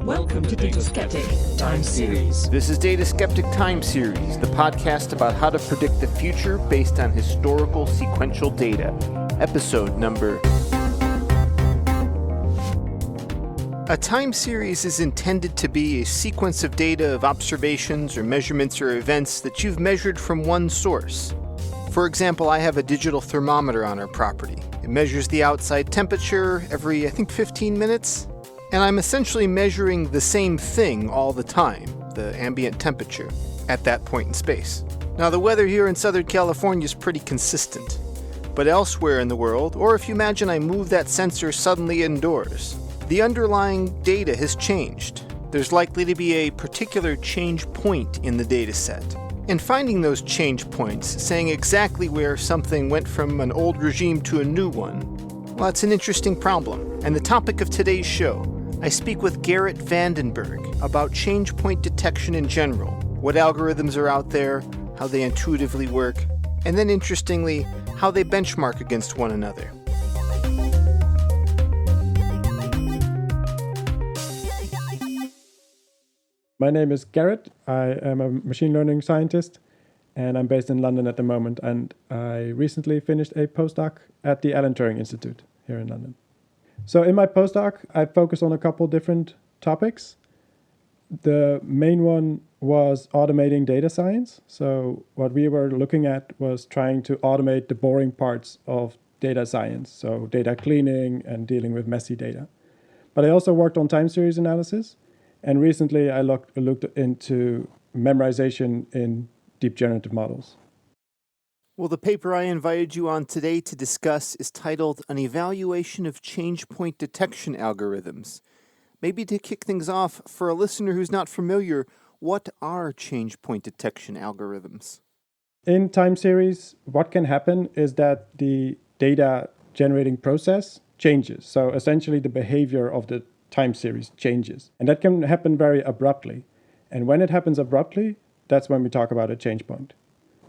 Welcome to Data Skeptic Time Series. This is Data Skeptic Time Series, the podcast about how to predict the future based on historical sequential data. Episode number. A time series is intended to be a sequence of data of observations or measurements or events that you've measured from one source. For example, I have a digital thermometer on our property. It measures the outside temperature every, 15 minutes. And I'm essentially measuring the same thing all the time, the ambient temperature, at that point in space. Now, the weather here in Southern California is pretty consistent. But elsewhere in the world, or if you imagine I move that sensor suddenly indoors, the underlying data has changed. There's likely to be a particular change point in the data set. And finding those change points, saying exactly where something went from an old regime to a new one, well, that's an interesting problem. And the topic of today's show, I speak with Gerrit Vandenberg about change point detection in general, what algorithms are out there, how they intuitively work, and then interestingly, how they benchmark against one another. My name is Gerrit. I am a machine learning scientist, and I'm based in London at the moment. And I recently finished a postdoc at the Alan Turing Institute here in London. So in my postdoc, I focused on a couple different topics. The main one was automating data science. So what we were looking at was trying to automate the boring parts of data science, so data cleaning and dealing with messy data. But I also worked on time series analysis. And recently, I looked into memorization in deep generative models. Well, the paper I invited you on today to discuss is titled An Evaluation of Change Point Detection Algorithms. Maybe to kick things off, for a listener who's not familiar, what are change point detection algorithms? In time series, what can happen is that the data generating process changes. So essentially, the behavior of the time series changes. And that can happen very abruptly. And when it happens abruptly, that's when we talk about a change point.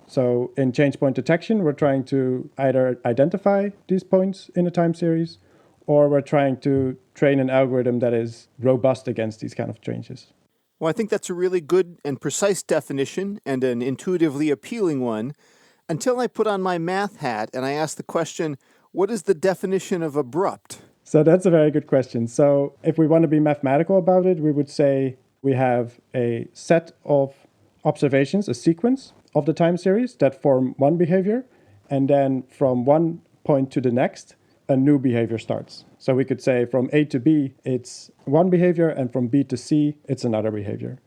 So in change point detection, we're trying to either identify these points in a time series, or we're trying to train an algorithm that is robust against these kind of changes. Well, I think that's a really good and precise definition and an intuitively appealing one, until I put on my math hat and I asked the question, what is the definition of abrupt? So that's a very good question. So if we want to be mathematical about it, we would say we have a set of observations, a sequence of the time series that form one behavior, and then from one point to the next, a new behavior starts. So we could say from A to B, it's one behavior, and from B to C, it's another behavior.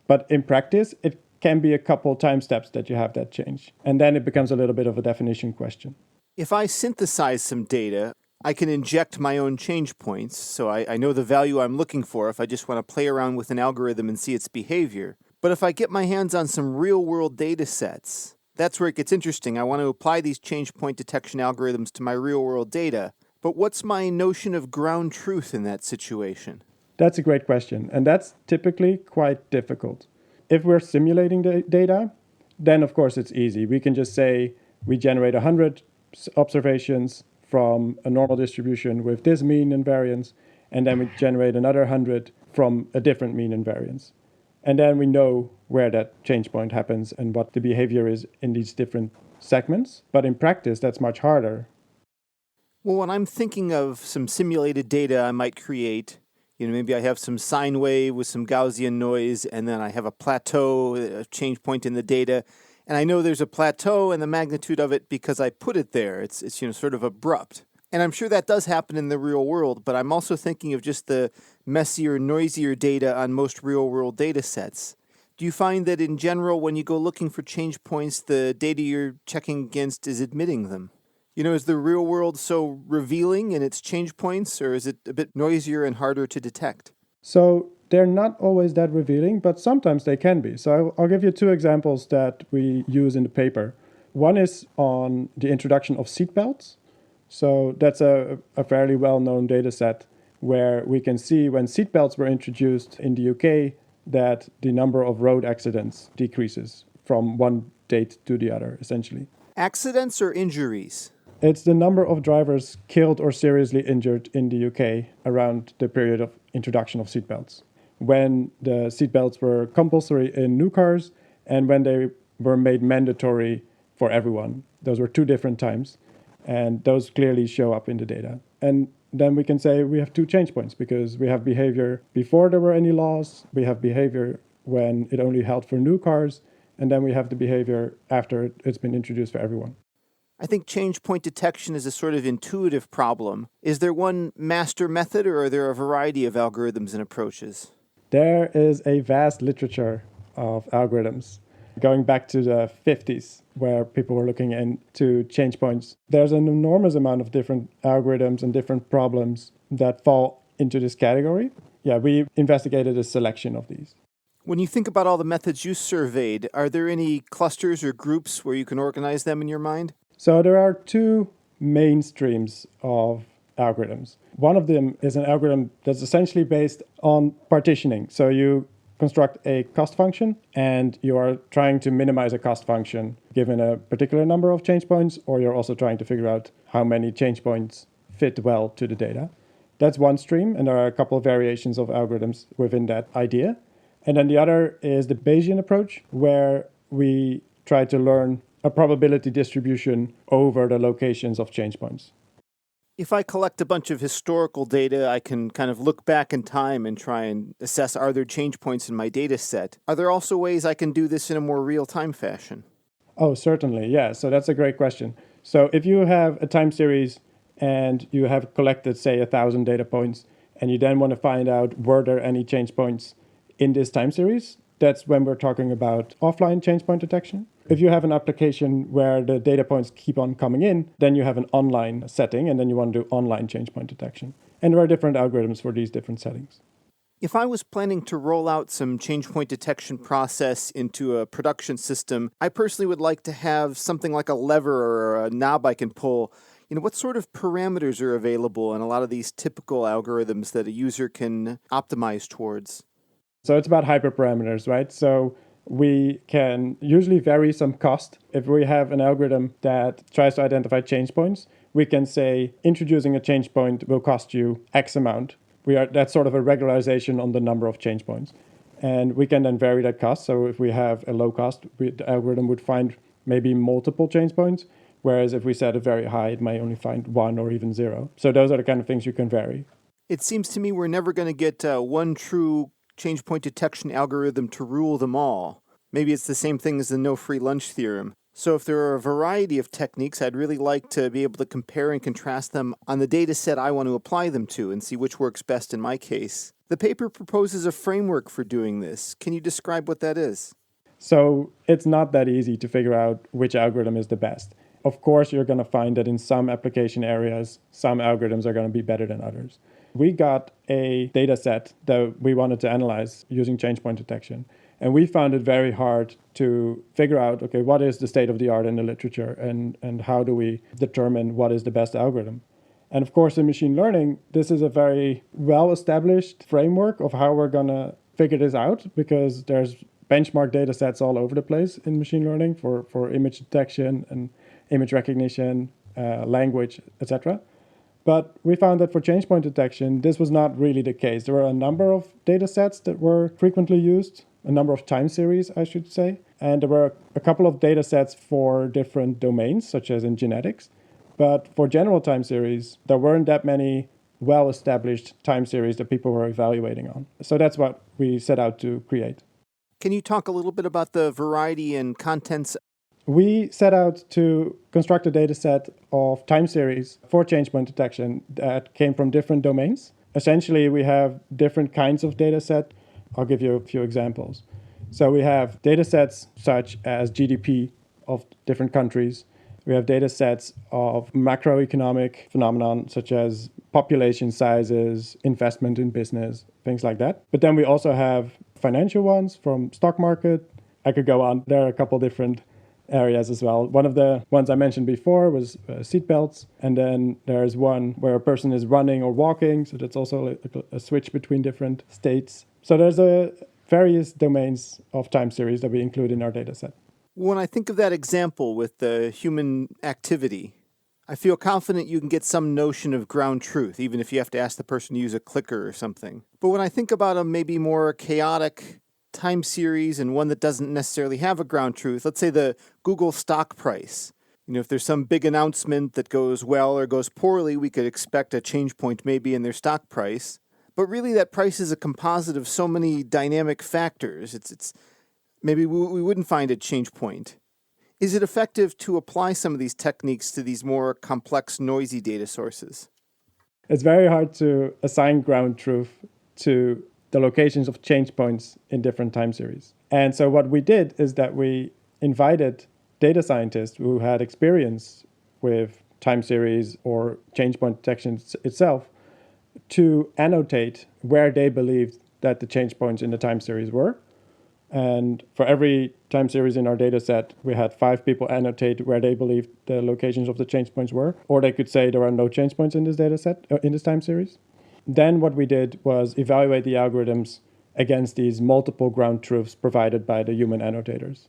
But in practice, it can be a couple time steps that you have that change. And then it becomes a little bit of a definition question. If I synthesize some data, I can inject my own change points, so I know the value I'm looking for if I just want to play around with an algorithm and see its behavior. But if I get my hands on some real-world data sets, that's where it gets interesting. I want to apply these change point detection algorithms to my real-world data. But what's my notion of ground truth in that situation? That's a great question, and that's typically quite difficult. If we're simulating the data, then of course it's easy. We can just say we generate 100 observations from a normal distribution with this mean and variance, and then we generate another 100 from a different mean and variance. And then we know where that change point happens and what the behavior is in these different segments. But in practice, that's much harder. Well, when I'm thinking of some simulated data I might create, maybe I have some sine wave with some Gaussian noise, and then I have a plateau, a change point in the data, and I know there's a plateau and the magnitude of it because I put it there. It's sort of abrupt. And I'm sure that does happen in the real world, but I'm also thinking of just the messier, noisier data on most real-world data sets. Do you find that in general, when you go looking for change points, the data you're checking against is admitting them? Is the real world so revealing in its change points, or is it a bit noisier and harder to detect? So they're not always that revealing, but sometimes they can be. So I'll give you two examples that we use in the paper. One is on the introduction of seatbelts. So that's a fairly well-known data set where we can see when seatbelts were introduced in the UK that the number of road accidents decreases from one date to the other, essentially. Accidents or injuries? It's the number of drivers killed or seriously injured in the UK around the period of introduction of seatbelts, when the seatbelts were compulsory in new cars and when they were made mandatory for everyone. Those were two different times, and those clearly show up in the data. And then we can say we have two change points, because we have behavior before there were any laws, we have behavior when it only held for new cars, and then we have the behavior after it's been introduced for everyone. I think change point detection is a sort of intuitive problem. Is there one master method, or are there a variety of algorithms and approaches? There is a vast literature of algorithms going back to the 50s, where people were looking into change points. There's an enormous amount of different algorithms and different problems that fall into this category. Yeah, we investigated a selection of these. When you think about all the methods you surveyed, are there any clusters or groups where you can organize them in your mind? So there are two main streams of algorithms. One of them is an algorithm that's essentially based on partitioning. So you construct a cost function, and you are trying to minimize a cost function given a particular number of change points, or you're also trying to figure out how many change points fit well to the data. That's one stream, and there are a couple of variations of algorithms within that idea. And then the other is the Bayesian approach, where we try to learn a probability distribution over the locations of change points. If I collect a bunch of historical data, I can kind of look back in time and try and assess, are there change points in my data set? Are there also ways I can do this in a more real-time fashion? Oh, certainly, yeah. So that's a great question. So if you have a time series and you have collected, say, 1,000 data points, and you then want to find out were there any change points in this time series, that's when we're talking about offline change point detection. If you have an application where the data points keep on coming in, then you have an online setting, and then you want to do online change point detection. And there are different algorithms for these different settings. If I was planning to roll out some change point detection process into a production system, I personally would like to have something like a lever or a knob I can pull. What sort of parameters are available in a lot of these typical algorithms that a user can optimize towards? So it's about hyperparameters, right? So we can usually vary some cost. If we have an algorithm that tries to identify change points, we can say introducing a change point will cost you X amount. That's sort of a regularization on the number of change points. And we can then vary that cost. So if we have a low cost, the algorithm would find maybe multiple change points. Whereas if we set it very high, it may only find one or even zero. So those are the kind of things you can vary. It seems to me we're never going to get one true change point detection algorithm to rule them all. Maybe it's the same thing as the no free lunch theorem. So if there are a variety of techniques, I'd really like to be able to compare and contrast them on the data set I want to apply them to and see which works best in my case. The paper proposes a framework for doing this. Can you describe what that is? So it's not that easy to figure out which algorithm is the best. Of course, you're going to find that in some application areas, some algorithms are going to be better than others. We got a data set that we wanted to analyze using change point detection. And we found it very hard to figure out, okay, what is the state of the art in the literature, and how do we determine what is the best algorithm? And of course, in machine learning, this is a very well-established framework of how we're going to figure this out, because there's benchmark data sets all over the place in machine learning for image detection and image recognition, language, etc. But we found that for change point detection, this was not really the case. There were a number of data sets that were frequently used, a number of time series, I should say. And there were a couple of data sets for different domains, such as in genetics. But for general time series, there weren't that many well-established time series that people were evaluating on. So that's what we set out to create. Can you talk a little bit about the variety and contents? We set out to construct a data set of time series for change point detection that came from different domains. Essentially, we have different kinds of data set. I'll give you a few examples. So we have data sets such as GDP of different countries. We have data sets of macroeconomic phenomenon such as population sizes, investment in business, things like that. But then we also have financial ones from stock market. I could go on. There are a couple different areas as well. One of the ones I mentioned before was seatbelts. And then there's one where a person is running or walking. So that's also a switch between different states. So there's various domains of time series that we include in our data set. When I think of that example with the human activity, I feel confident you can get some notion of ground truth, even if you have to ask the person to use a clicker or something. But when I think about a maybe more chaotic time series and one that doesn't necessarily have a ground truth, let's say the Google stock price. If there's some big announcement that goes well or goes poorly, we could expect a change point maybe in their stock price. But really that price is a composite of so many dynamic factors. It's maybe we wouldn't find a change point. Is it effective to apply some of these techniques to these more complex, noisy data sources? It's very hard to assign ground truth to the locations of change points in different time series. And so what we did is that we invited data scientists who had experience with time series or change point detection itself to annotate where they believed that the change points in the time series were. And for every time series in our data set, we had 5 people annotate where they believed the locations of the change points were, or they could say there are no change points in this data set, in this time series. Then what we did was evaluate the algorithms against these multiple ground truths provided by the human annotators.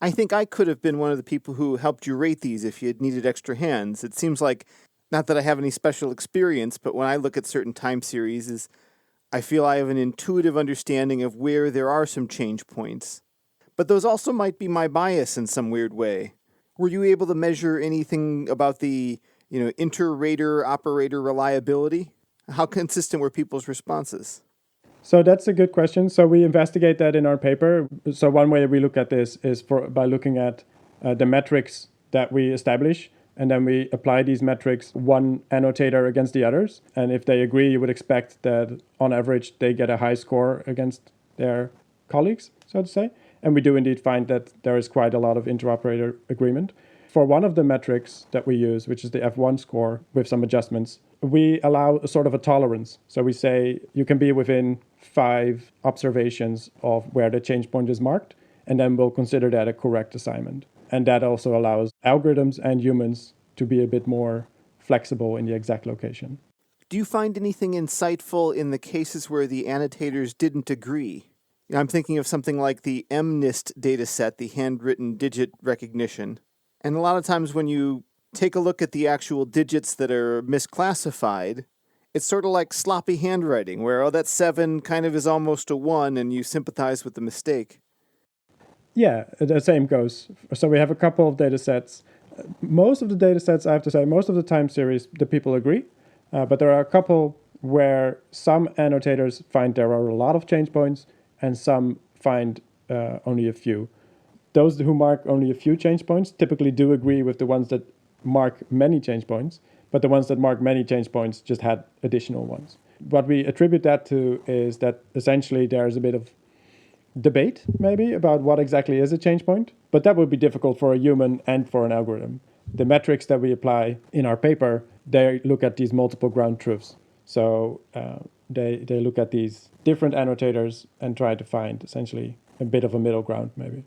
I think I could have been one of the people who helped you rate these if you had needed extra hands. It seems like, not that I have any special experience, but when I look at certain time series, I feel I have an intuitive understanding of where there are some change points. But those also might be my bias in some weird way. Were you able to measure anything about the, inter-rater operator reliability? How consistent were people's responses? So that's a good question. So we investigate that in our paper. So one way we look at this is by looking at the metrics that we establish, and then we apply these metrics one annotator against the others. And if they agree, you would expect that on average they get a high score against their colleagues, so to say. And we do indeed find that there is quite a lot of interoperator agreement. For one of the metrics that we use, which is the F1 score with some adjustments, we allow a sort of a tolerance. So we say you can be within 5 observations of where the change point is marked, and then we'll consider that a correct assignment. And that also allows algorithms and humans to be a bit more flexible in the exact location. Do you find anything insightful in the cases where the annotators didn't agree? I'm thinking of something like the MNIST dataset, the handwritten digit recognition. And a lot of times when you take a look at the actual digits that are misclassified, it's sort of like sloppy handwriting, where, that 7 kind of is almost a 1, and you sympathize with the mistake. Yeah, the same goes. So we have a couple of data sets. Most of the data sets, I have to say, most of the time series, the people agree. But there are a couple where some annotators find there are a lot of change points, and some find only a few. Those who mark only a few change points typically do agree with the ones that mark many change points, but the ones that mark many change points just had additional ones. What we attribute that to is that essentially there's a bit of debate, maybe, about what exactly is a change point, but that would be difficult for a human and for an algorithm. The metrics that we apply in our paper, they look at these multiple ground truths. So they look at these different annotators and try to find essentially a bit of a middle ground, maybe.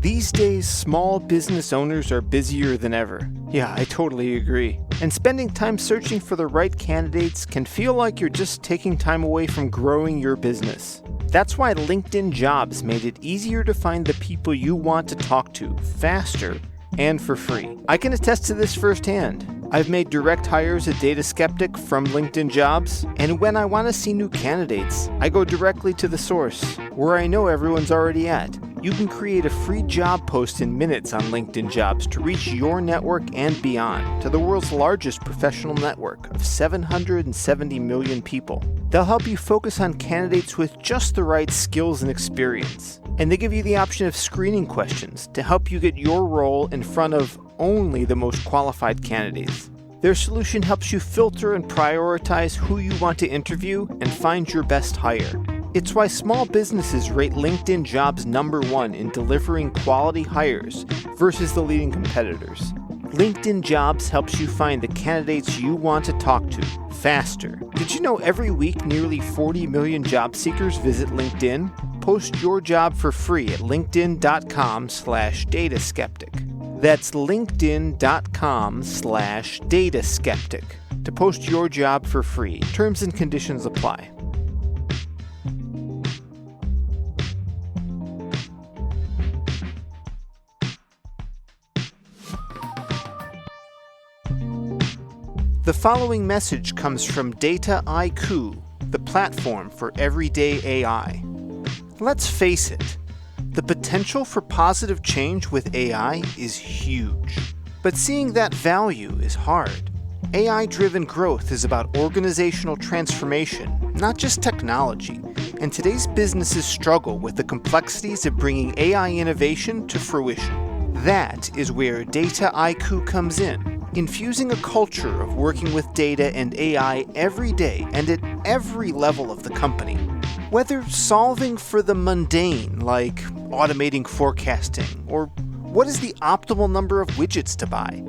These days, small business owners are busier than ever. Yeah, I totally agree. And spending time searching for the right candidates can feel like you're just taking time away from growing your business. That's why LinkedIn Jobs made it easier to find the people you want to talk to faster and for free. I can attest to this firsthand. I've made direct hires at Data Skeptic from LinkedIn Jobs, and when I want to see new candidates, I go directly to the source, where I know everyone's already at. You can create a free job post in minutes on LinkedIn Jobs to reach your network and beyond to the world's largest professional network of 770 million people. They'll help you focus on candidates with just the right skills and experience. And they give you the option of screening questions to help you get your role in front of only the most qualified candidates. Their solution helps you filter and prioritize who you want to interview and find your best hire. It's why small businesses rate LinkedIn Jobs #1 in delivering quality hires versus the leading competitors. LinkedIn Jobs helps you find the candidates you want to talk to faster. Did you know every week nearly 40 million job seekers visit LinkedIn? Post your job for free at linkedin.com/dataskeptic. That's linkedin.com/dataskeptic to post your job for free. Terms and conditions apply. The following message comes from Data IQ, the platform for everyday AI. Let's face it, the potential for positive change with AI is huge. But seeing that value is hard. AI-driven growth is about organizational transformation, not just technology, and today's businesses struggle with the complexities of bringing AI innovation to fruition. That is where Data IQ comes in, infusing a culture of working with data and AI every day and at every level of the company. Whether solving for the mundane, like automating forecasting, or what is the optimal number of widgets to buy,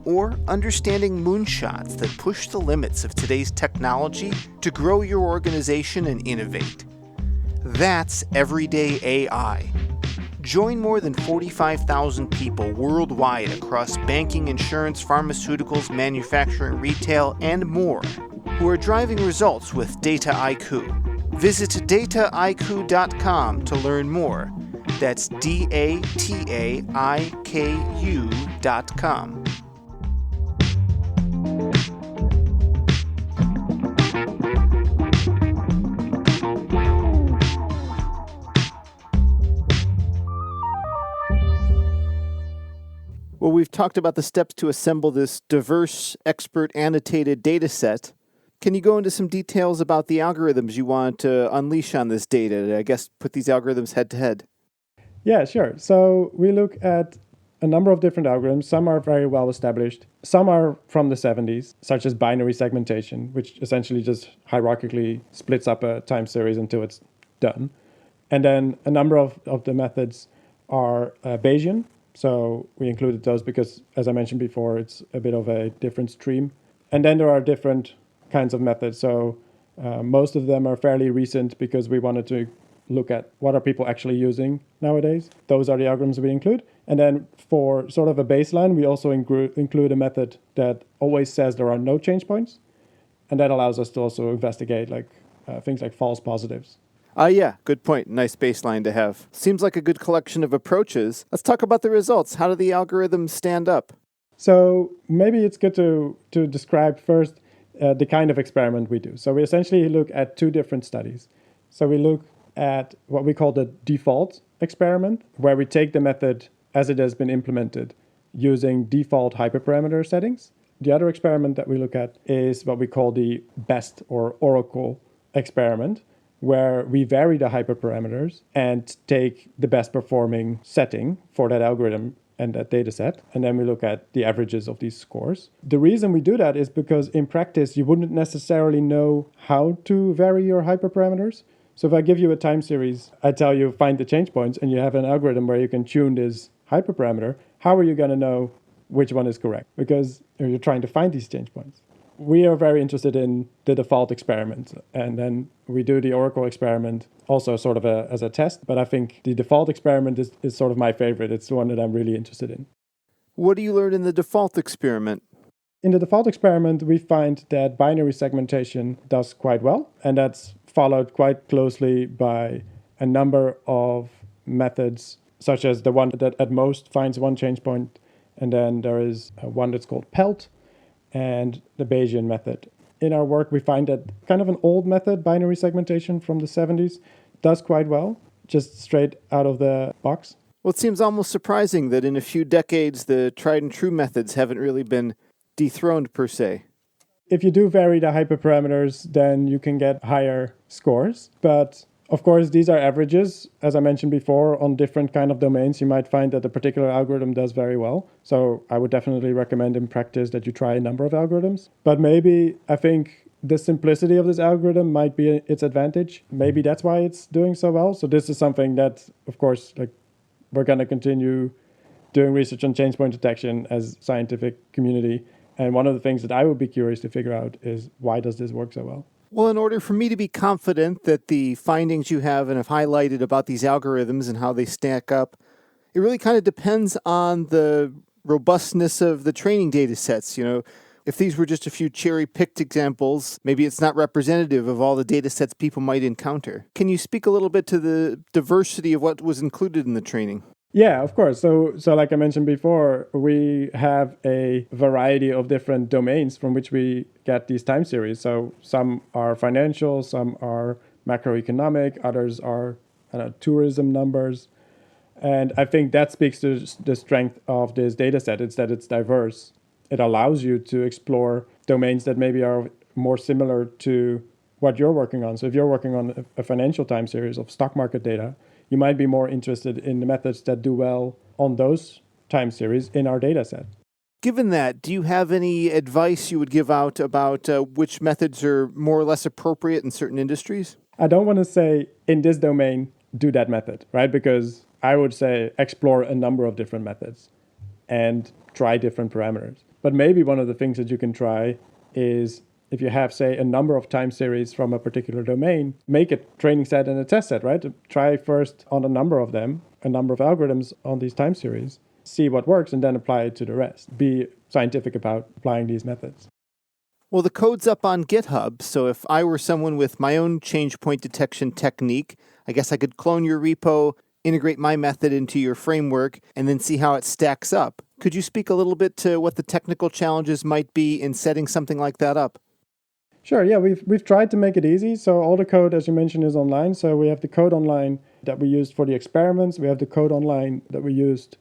or understanding moonshots that push the limits of today's technology to grow your organization and innovate. That's everyday AI. Join more than 45,000 people worldwide across banking, insurance, pharmaceuticals, manufacturing, retail, and more who are driving results with Data IQ. Visit dataiq.com to learn more. That's dataiku.com. Well, we've talked about the steps to assemble this diverse, expert annotated data set. Can you go into some details about the algorithms you want to unleash on this data? I guess put these algorithms head to head. Yeah, sure. So we look at a number of different algorithms. Some are very well established. Some are from the 70s, such as binary segmentation, which essentially just hierarchically splits up a time series until it's done. And then a number of the methods are Bayesian. So we included those because, as I mentioned before, it's a bit of a different stream. And then there are different kinds of methods. So most of them are fairly recent because we wanted to look at what are people actually using nowadays. Those are the algorithms we include. And then for sort of a baseline, we also include a method that always says there are no change points. And that allows us to also investigate things like false positives. Yeah, good point. Nice baseline to have. Seems like a good collection of approaches. Let's talk about the results. How do the algorithms stand up? So maybe it's good to describe first the kind of experiment we do. So we essentially look at two different studies. So we look at what we call the default experiment, where we take the method as it has been implemented using default hyperparameter settings. The other experiment that we look at is what we call the best or oracle experiment, where we vary the hyperparameters and take the best performing setting for that algorithm and that data set, and then we look at the averages of these scores. The reason we do that is because in practice, you wouldn't necessarily know how to vary your hyperparameters. So if I give you a time series, I tell you find the change points, and you have an algorithm where you can tune this hyperparameter, how are you going to know which one is correct? Because you're trying to find these change points. We are very interested in the default experiment, and then we do the oracle experiment also sort of as a test. But I think the default experiment is sort of my favorite. It's the one that I'm really interested in. What do you learn in the default experiment? In the default experiment, we find that binary segmentation does quite well, and that's followed quite closely by a number of methods, such as the one that at most finds one change point, and then there is one that's called PELT, and the Bayesian method. In our work, we find that kind of an old method, binary segmentation from the 70s, does quite well, just straight out of the box. Well, it seems almost surprising that in a few decades, the tried and true methods haven't really been dethroned per se. If you do vary the hyperparameters, then you can get higher scores. But of course, these are averages. As I mentioned before, on different kind of domains, you might find that a particular algorithm does very well. So I would definitely recommend in practice that you try a number of algorithms. But maybe I think the simplicity of this algorithm might be its advantage. Maybe that's why it's doing so well. So this is something that, of course, we're going to continue doing research on change point detection as scientific community. And one of the things that I would be curious to figure out is, why does this work so well? Well, in order for me to be confident that the findings you have and have highlighted about these algorithms and how they stack up, it really kind of depends on the robustness of the training data sets. If these were just a few cherry-picked examples, maybe it's not representative of all the data sets people might encounter. Can you speak a little bit to the diversity of what was included in the training? Yeah, of course. So like I mentioned before, we have a variety of different domains from which we get these time series. So some are financial, some are macroeconomic, others are tourism numbers. And I think that speaks to the strength of this data set. It's that it's diverse. It allows you to explore domains that maybe are more similar to what you're working on. So if you're working on a financial time series of stock market data, you might be more interested in the methods that do well on those time series in our data set. Given that, do you have any advice you would give out about which methods are more or less appropriate in certain industries? I don't want to say in this domain, do that method, right? Because I would say explore a number of different methods and try different parameters. But maybe one of the things that you can try is if you have, say, a number of time series from a particular domain, make a training set and a test set, right? Try first on a number of them, a number of algorithms on these time series, see what works, and then apply it to the rest. Be scientific about applying these methods. Well, the code's up on GitHub, so if I were someone with my own change point detection technique, I guess I could clone your repo, integrate my method into your framework, and then see how it stacks up. Could you speak a little bit to what the technical challenges might be in setting something like that up? Sure, yeah, we've tried to make it easy. So all the code, as you mentioned, is online. So we have the code online that we used for the experiments. We have the code online that we used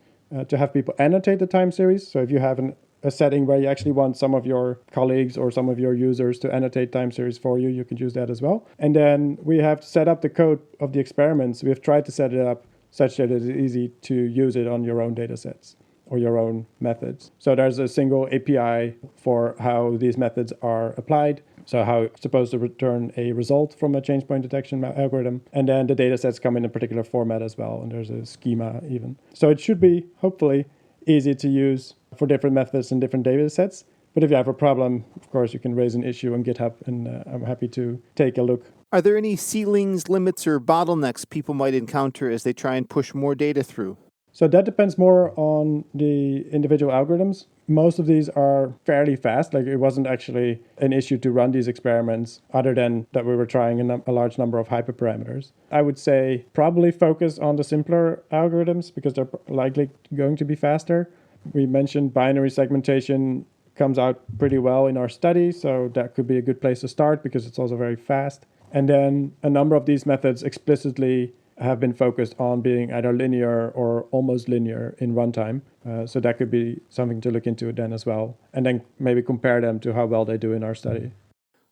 to have people annotate the time series. So if you have a setting where you actually want some of your colleagues or some of your users to annotate time series for you, you can use that as well. And then we have set up the code of the experiments. We have tried to set it up such that it is easy to use it on your own data sets or your own methods. So there's a single API for how these methods are applied. So how it's supposed to return a result from a change point detection algorithm. And then the data sets come in a particular format as well. And there's a schema even. So it should be, hopefully, easy to use for different methods and different data sets. But if you have a problem, of course, you can raise an issue on GitHub. And I'm happy to take a look. Are there any ceilings, limits, or bottlenecks people might encounter as they try and push more data through? So that depends more on the individual algorithms. Most of these are fairly fast. Like it wasn't actually an issue to run these experiments other than that we were trying a large number of hyperparameters. I would say probably focus on the simpler algorithms because they're likely going to be faster. We mentioned binary segmentation comes out pretty well in our study, so that could be a good place to start because it's also very fast. And then a number of these methods explicitly have been focused on being either linear or almost linear in runtime. So that could be something to look into then as well. And then maybe compare them to how well they do in our study.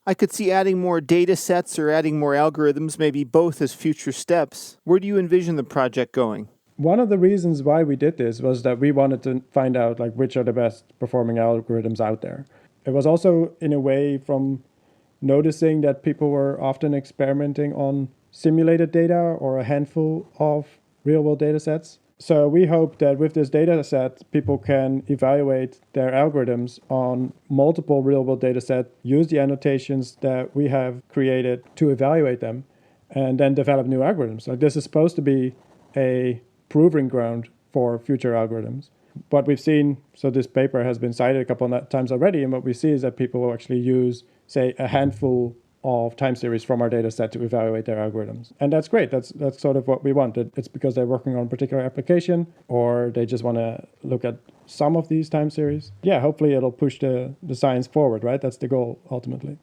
I could see adding more data sets or adding more algorithms, maybe both as future steps. Where do you envision the project going? One of the reasons why we did this was that we wanted to find out like which are the best performing algorithms out there. It was also in a way from noticing that people were often experimenting on simulated data or a handful of real-world data sets. So we hope that with this data set, people can evaluate their algorithms on multiple real-world data sets, use the annotations that we have created to evaluate them, and then develop new algorithms. Like this is supposed to be a proving ground for future algorithms. What we've seen, so this paper has been cited a couple of times already, and what we see is that people will actually use, say, a handful of time series from our data set to evaluate their algorithms. And that's great. That's sort of what we want. It's because they're working on a particular application or they just want to look at some of these time series. Yeah, hopefully it'll push the science forward, right? That's the goal, ultimately.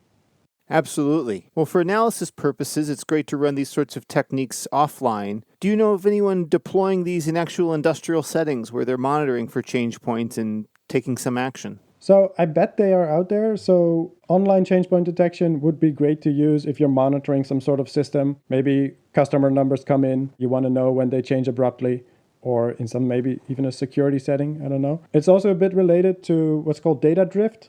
Absolutely. Well, for analysis purposes, it's great to run these sorts of techniques offline. Do you know of anyone deploying these in actual industrial settings where they're monitoring for change points and taking some action? So I bet they are out there. So online change point detection would be great to use if you're monitoring some sort of system. Maybe customer numbers come in, you want to know when they change abruptly, or in some maybe even a security setting, I don't know. It's also a bit related to what's called data drift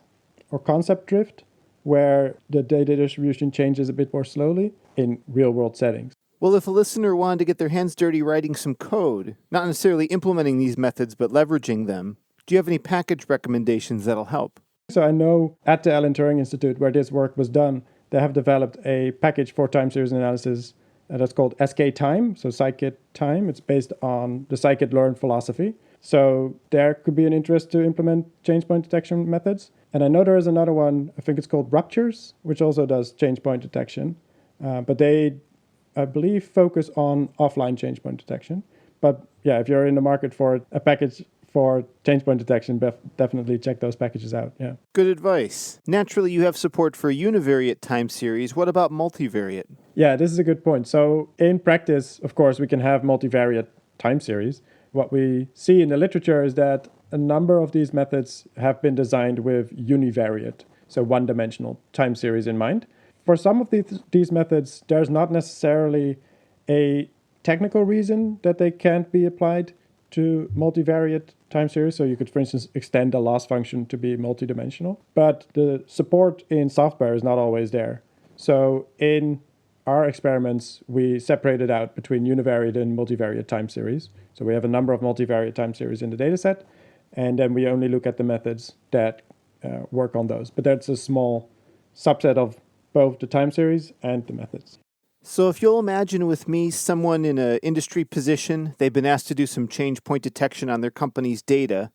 or concept drift, where the data distribution changes a bit more slowly in real world settings. Well, if a listener wanted to get their hands dirty writing some code, not necessarily implementing these methods, but leveraging them, do you have any package recommendations that'll help? So I know at the Alan Turing Institute, where this work was done, they have developed a package for time series analysis that's called skTime, so scikit-time. It's based on the scikit-learn philosophy. So there could be an interest to implement change point detection methods. And I know there is another one, I think it's called Ruptures, which also does change point detection. But they, I believe, focus on offline change point detection. But yeah, if you're in the market for a package for change point detection, definitely check those packages out. Yeah. Good advice. Naturally, you have support for univariate time series. What about multivariate? Yeah, this is a good point. So in practice, of course, we can have multivariate time series. What we see in the literature is that a number of these methods have been designed with univariate, so one-dimensional time series in mind. For some of these methods, there's not necessarily a technical reason that they can't be applied to multivariate time series. So you could, for instance, extend the loss function to be multidimensional. But the support in software is not always there. So in our experiments, we separated out between univariate and multivariate time series. So we have a number of multivariate time series in the dataset, and then we only look at the methods that work on those. But that's a small subset of both the time series and the methods. So if you'll imagine with me someone in an industry position, they've been asked to do some change point detection on their company's data,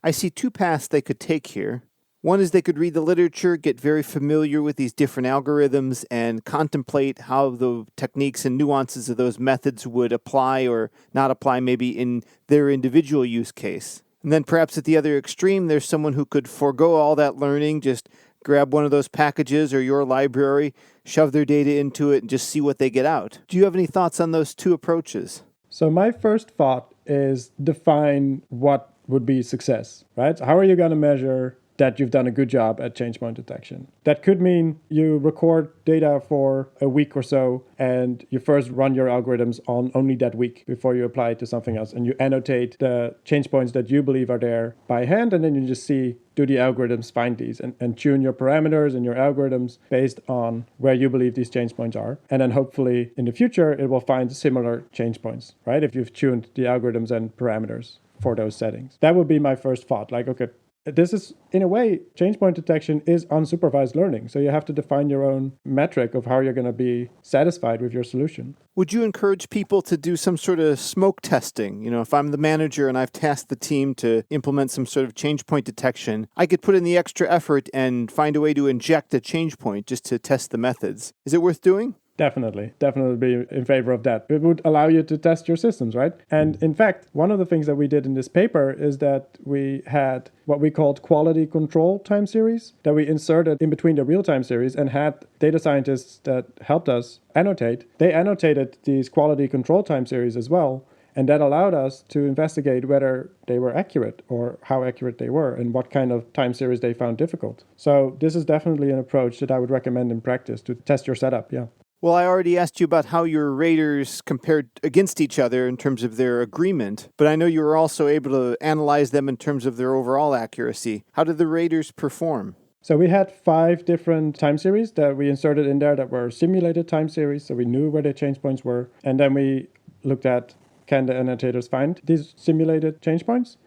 I see two paths they could take here. One is they could read the literature, get very familiar with these different algorithms, and contemplate how the techniques and nuances of those methods would apply or not apply maybe in their individual use case. And then perhaps at the other extreme, there's someone who could forego all that learning, just grab one of those packages or your library, shove their data into it, and just see what they get out. Do you have any thoughts on those two approaches? So my first thought is define what would be success, right? How are you going to measure that you've done a good job at change point detection? That could mean you record data for a week or so, and you first run your algorithms on only that week before you apply it to something else. And you annotate the change points that you believe are there by hand, and then you just see, do the algorithms find these, and tune your parameters and your algorithms based on where you believe these change points are. And then hopefully in the future, it will find similar change points, right? If you've tuned the algorithms and parameters for those settings. That would be my first thought. Like, okay, this is, in a way, change point detection is unsupervised learning. So you have to define your own metric of how you're going to be satisfied with your solution. Would you encourage people to do some sort of smoke testing? You know, if I'm the manager and I've tasked the team to implement some sort of change point detection, I could put in the extra effort and find a way to inject a change point just to test the methods. Is it worth doing? Definitely be in favor of that. It would allow you to test your systems, right? And in fact, one of the things that we did in this paper is that we had what we called quality control time series that we inserted in between the real time series and had data scientists that helped us annotate. They annotated these quality control time series as well. And that allowed us to investigate whether they were accurate or how accurate they were and what kind of time series they found difficult. So this is definitely an approach that I would recommend in practice to test your setup, yeah. Well, I already asked you about how your raters compared against each other in terms of their agreement, but I know you were also able to analyze them in terms of their overall accuracy. How did the raters perform? So we had 5 different time series that we inserted in there that were simulated time series, so we knew where the change points were. And then we looked at, can the annotators find these simulated change points?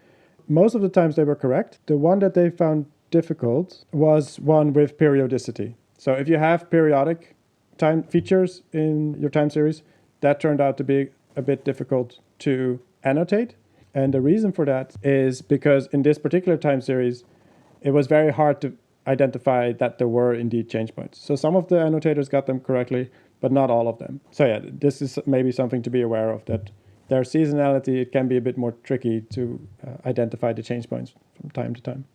Most of the times they were correct. The one that they found difficult was one with periodicity. So if you have periodic time features in your time series, that turned out to be a bit difficult to annotate. And the reason for that is because in this particular time series, it was very hard to identify that there were indeed change points. So some of the annotators got them correctly, but not all of them. So yeah, this is maybe something to be aware of, that their seasonality, it can be a bit more tricky to identify the change points from time to time.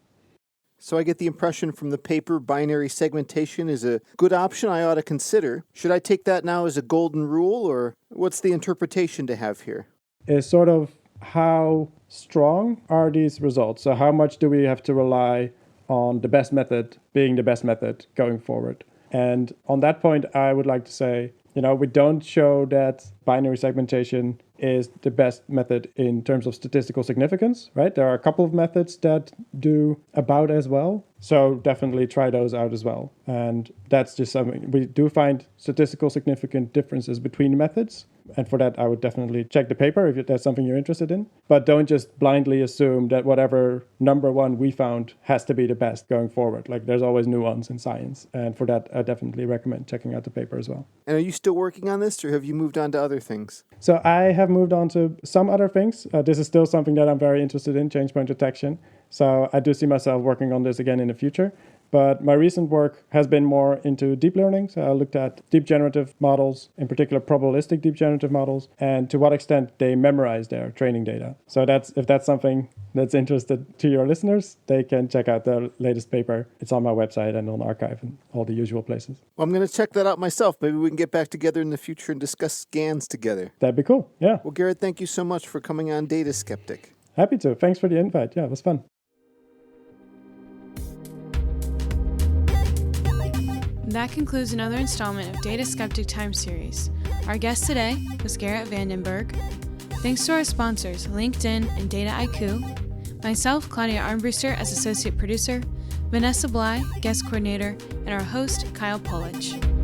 So I get the impression from the paper binary segmentation is a good option I ought to consider. Should I take that now as a golden rule, or what's the interpretation to have here? Is sort of how strong are these results? So how much do we have to rely on the best method being the best method going forward? And on that point, I would like to say, we don't show that binary segmentation is the best method in terms of statistical significance, right? There are a couple of methods that do about as well. So definitely try those out as well. And that's just something, we do find statistical significant differences between methods. And for that, I would definitely check the paper if that's something you're interested in. But don't just blindly assume that whatever number one we found has to be the best going forward. Like, there's always nuance in science. And for that, I definitely recommend checking out the paper as well. And are you still working on this, or have you moved on to other things? So I have moved on to some other things. This is still something that I'm very interested in, change point detection. So I do see myself working on this again in the future. But my recent work has been more into deep learning. So I looked at deep generative models, in particular probabilistic deep generative models, and to what extent they memorize their training data. So if that's something that's interested to your listeners, they can check out the latest paper. It's on my website and on arXiv and all the usual places. Well, I'm going to check that out myself. Maybe we can get back together in the future and discuss scans together. That'd be cool. Yeah. Well, Gerrit, thank you so much for coming on Data Skeptic. Happy to. Thanks for the invite. Yeah, it was fun. That concludes another installment of Data Skeptic Time Series. Our guest today was Gerrit Vandenberg. Thanks to our sponsors, LinkedIn and Dataiku, myself, Claudia Armbruster, as associate producer, Vanessa Bly, guest coordinator, and our host, Kyle Polich.